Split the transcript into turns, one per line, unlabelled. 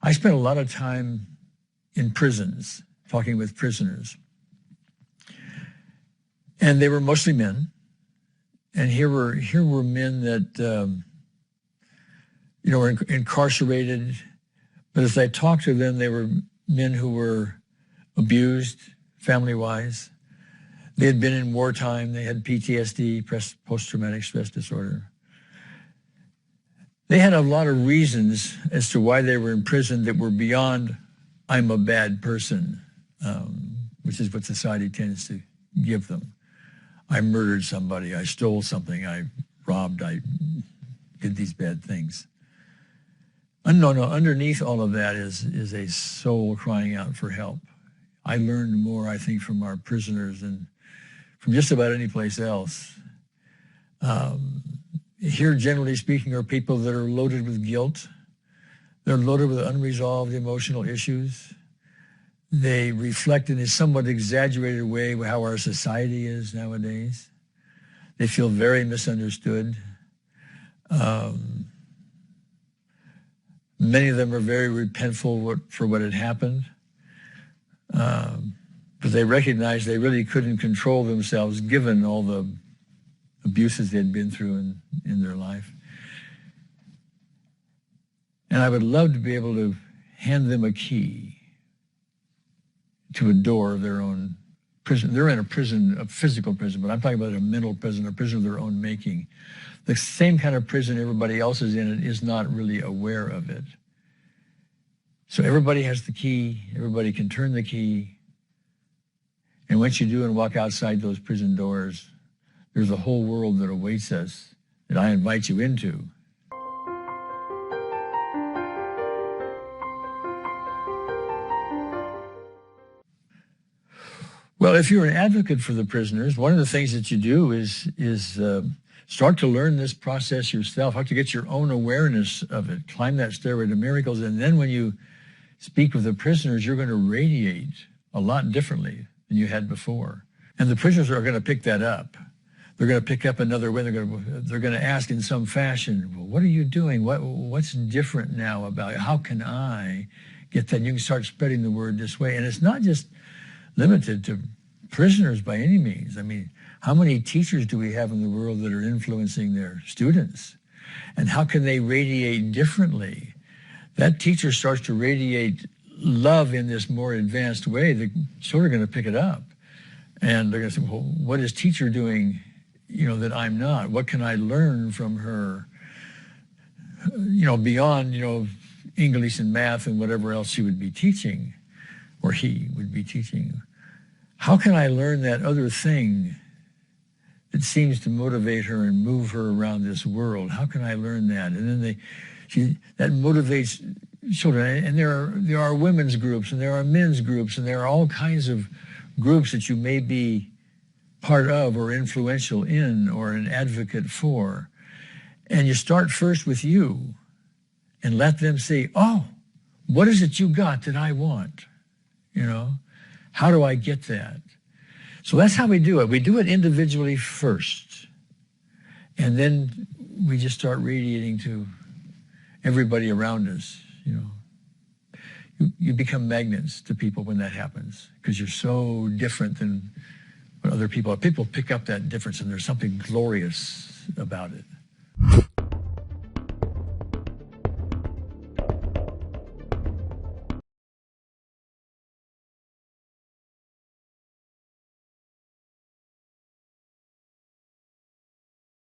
I spent a lot of time in prisons, talking with prisoners. And they were mostly men. And here were men that, were incarcerated. But as I talked to them, they were men who were abused family-wise. They had been in wartime. They had PTSD, post-traumatic stress disorder. They had a lot of reasons as to why they were in prison that were beyond, I'm a bad person, which is what society tends to give them. I murdered somebody, I stole something, I robbed, I did these bad things. No, underneath all of that is a soul crying out for help. I learned more, I think, from our prisoners than from just about any place else. Here, generally speaking, are people that are loaded with guilt. They're loaded with unresolved emotional issues. They reflect in a somewhat exaggerated way how our society is nowadays. They feel very misunderstood. Many of them are very repentful for what had happened. But they recognize they really couldn't control themselves given all the abuses they'd been through in their life. And I would love to be able to hand them a key to a door of their own prison. They're in a prison, a physical prison, but I'm talking about a mental prison, a prison of their own making. The same kind of prison everybody else is in is not really aware of it. So everybody has the key, everybody can turn the key, and once you do and walk outside those prison doors, there's a whole world that awaits us that I invite you into. Well, if you're an advocate for the prisoners, one of the things that you do is start to learn this process yourself, how to get your own awareness of it, climb that stairway to miracles, and then when you speak with the prisoners, you're going to radiate a lot differently than you had before. And the prisoners are going to pick that up. They're going to pick up another way. They're going to ask in some fashion, well, what are you doing? What's different now about it? How can I get that? And you can start spreading the word this way. And it's not just limited to prisoners by any means. I mean, how many teachers do we have in the world that are influencing their students? And how can they radiate differently? That teacher starts to radiate love in this more advanced way. The children are going to pick it up. And they're going to say, well, what is teacher doing, that I'm not? What can I learn from her, beyond, English and math and whatever else she would be teaching, or he would be teaching? How can I learn that other thing that seems to motivate her and move her around this world? How can I learn that? And then that motivates children. And there are women's groups, and there are men's groups, and there are all kinds of groups that you may be part of or influential in or an advocate for. And you start first with you and let them say, oh, what is it you got that I want? How do I get that? So that's how we do it. We do it individually first. And then we just start radiating to everybody around us, You become magnets to people when that happens because you're so different than what other people are. People pick up that difference and there's something glorious about it.